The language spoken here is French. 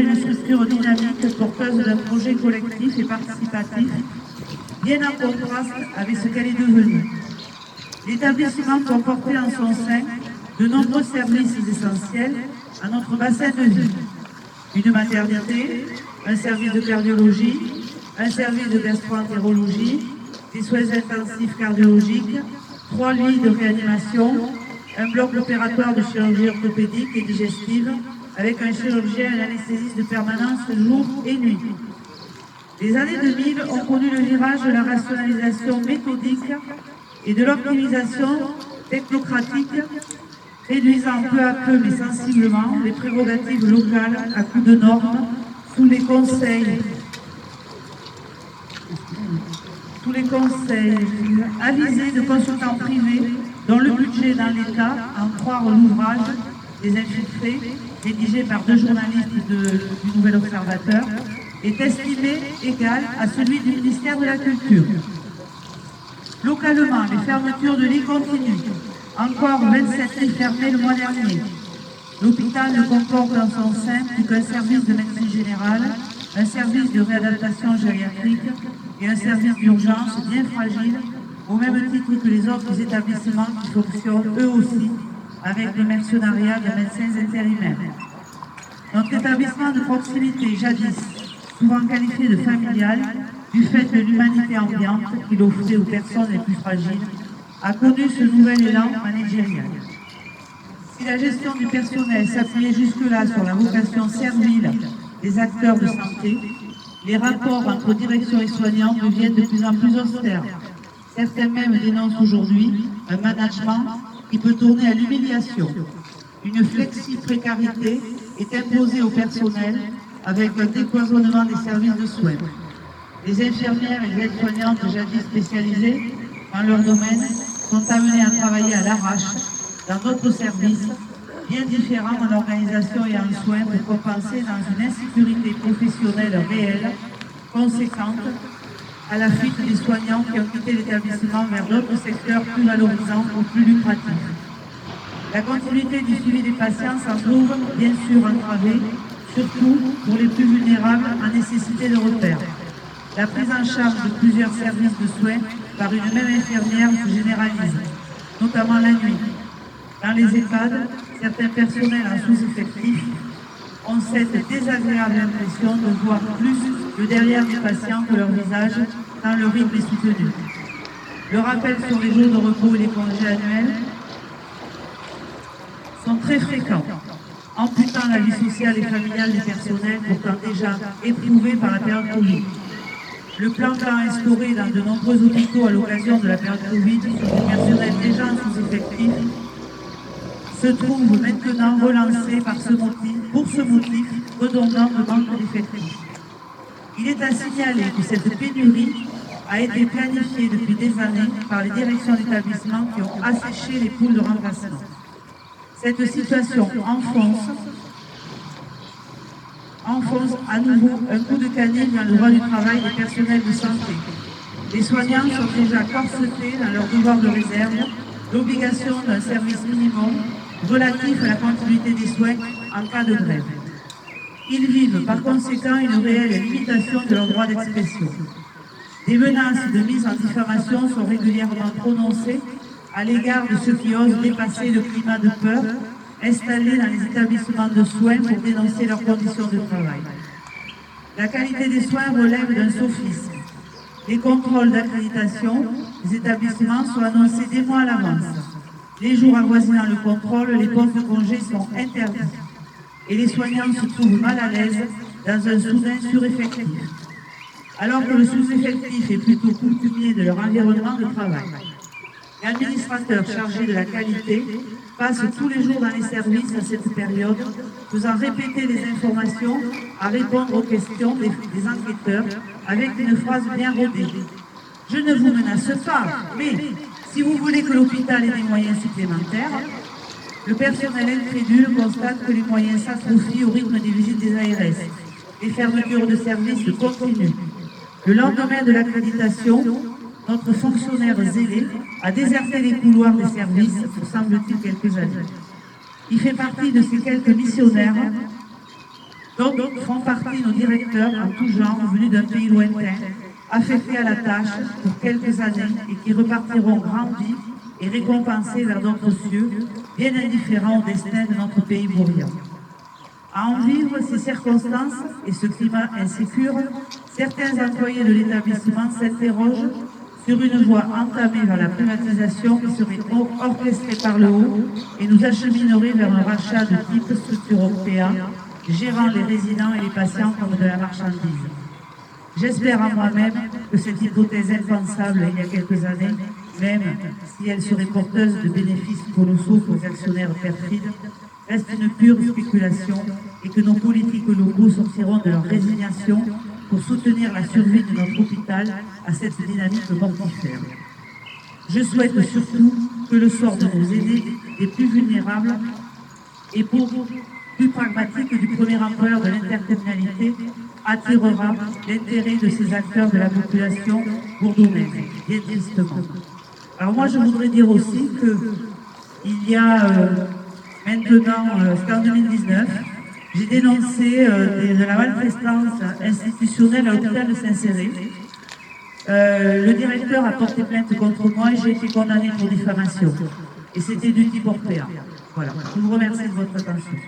une structure dynamique porteuse d'un projet collectif et participatif, bien en contraste avec ce qu'elle est devenue. L'établissement comportait en son sein de nombreux services essentiels à notre bassin de vie. Une maternité, un service de cardiologie, un service de gastro-entérologie, des soins intensifs cardiologiques, 3 lits de réanimation, un bloc opératoire de chirurgie orthopédique et digestive, avec un chirurgien et un anesthésiste de permanence jour et nuit. Les années 2000 ont connu le virage de la rationalisation méthodique et de l'optimisation technocratique, réduisant peu à peu mais sensiblement les prérogatives locales à coups de normes sous les conseils avisés de consultants privés dont le budget dans l'État, à en croire l'ouvrage des infiltrés, rédigé par 2 journalistes du Nouvel Observateur, est estimé égal à celui du ministère de la Culture. Localement, les fermetures de lits continuent. Encore 27 lits fermés le mois dernier. L'hôpital ne comporte dans son sein plus qu'un service de médecine générale, un service de réadaptation gériatrique et un service d'urgence bien fragile, au même titre que les autres établissements qui fonctionnent eux aussi avec le mercenariat de médecins intérimaires. Notre établissement de proximité, jadis souvent qualifié de familial, du fait de l'humanité ambiante qu'il offrait aux personnes les plus fragiles, a connu ce nouvel élan managérial. Si la gestion du personnel s'appuyait jusque-là sur la vocation servile des acteurs de santé, les rapports entre direction et soignants deviennent de plus en plus austères. Certains même dénoncent aujourd'hui un management qui peut tourner à l'humiliation. Une flexi-précarité est imposée au personnel avec un décloisonnement des services de soins. Les infirmières et les aides-soignantes jadis spécialisées dans leur domaine sont amenées à travailler à l'arrache dans d'autres services bien différents en organisation et en soins pour compenser dans une insécurité professionnelle réelle, conséquente, à la fuite des soignants qui ont quitté l'établissement vers d'autres secteurs plus valorisants ou plus lucratifs. La continuité du suivi des patients s'en trouve bien sûr entravée, surtout pour les plus vulnérables en nécessité de repère. La prise en charge de plusieurs services de soins par une même infirmière se généralise, notamment la nuit. Dans les EHPAD, certains personnels en sous-effectif ont cette désagréable impression de voir plus le derrière des patients que leur visage, tant le rythme est soutenu. Le rappel sur les jours de repos et les congés annuels sont très fréquents, amputant la vie sociale et familiale des personnels pourtant déjà éprouvés par la période Covid. Le plan instauré dans de nombreux hôpitaux à l'occasion de la période Covid sur des personnels déjà en sous-effectif se trouve maintenant relancé pour ce motif redondant de manque d'effectifs. Il est à signaler que cette pénurie a été planifiée depuis des années par les directions d'établissements qui ont asséché les poules de remplacement. Cette situation enfonce à nouveau un coup de canif dans le droit du travail des personnels de santé. Les soignants sont déjà corsetés dans leur devoir de réserve, l'obligation d'un service minimum relatif à la continuité des soins en cas de grève. Ils vivent par conséquent une réelle limitation de leur droit d'expression. Des menaces de mise en diffamation sont régulièrement prononcées à l'égard de ceux qui osent dépasser le climat de peur installé dans les établissements de soins pour dénoncer leurs conditions de travail. La qualité des soins relève d'un sophisme. Les contrôles d'accréditation des établissements sont annoncés des mois à l'avance. Les jours avoisinant le contrôle, les postes de congé sont interdits. Et les soignants se trouvent mal à l'aise dans un soudain sureffectif. Alors que le sous-effectif est plutôt coutumier de leur environnement de travail. L'administrateur chargé de la qualité passe tous les jours dans les services à cette période, faisant répéter les informations à répondre aux questions des enquêteurs avec une phrase bien rodée. Je ne vous menace pas, mais si vous voulez que l'hôpital ait des moyens supplémentaires, le personnel incrédule constate que les moyens s'atrophient au rythme des visites des ARS. Les fermetures de services continuent. Le lendemain de l'accréditation, notre fonctionnaire zélé a déserté les couloirs des services pour, semble-t-il, quelques années. Il fait partie de ces quelques missionnaires Donc, font partie nos directeurs en tout genre, venus d'un pays lointain, affectés à la tâche pour quelques années et qui repartiront grandis et récompensés vers d'autres cieux, bien indifférents au destin de notre pays bourriant. À en vivre ces circonstances et ce climat insécure, certains employés de l'établissement s'interrogent sur une voie entamée vers la privatisation qui serait orchestrée par le haut et nous acheminerait vers un rachat de type structure européen, gérant les résidents et les patients comme de la marchandise. J'espère en moi-même que cette hypothèse impensable il y a quelques années, même si elle serait porteuse de bénéfices colossaux pour les actionnaires perfides, reste une pure spéculation et que nos politiques locaux sortiront de leur résignation pour soutenir la survie de notre hôpital à cette dynamique mortifère. Je souhaite surtout que le sort de nos aînés, des plus vulnérables et plus pragmatique du premier employeur de l'intercommunalité, attirera l'intérêt de ces acteurs de la population bourdonnaise, bien tristement. Alors moi, je voudrais dire aussi qu'il y a maintenant, c'était en 2019, j'ai dénoncé de la maltraitance institutionnelle à l'hôpital de Saint-Céré. Le directeur a porté plainte contre moi et j'ai été condamnée pour diffamation. Et c'était du type Orpea. Voilà. Je vous remercie de votre attention.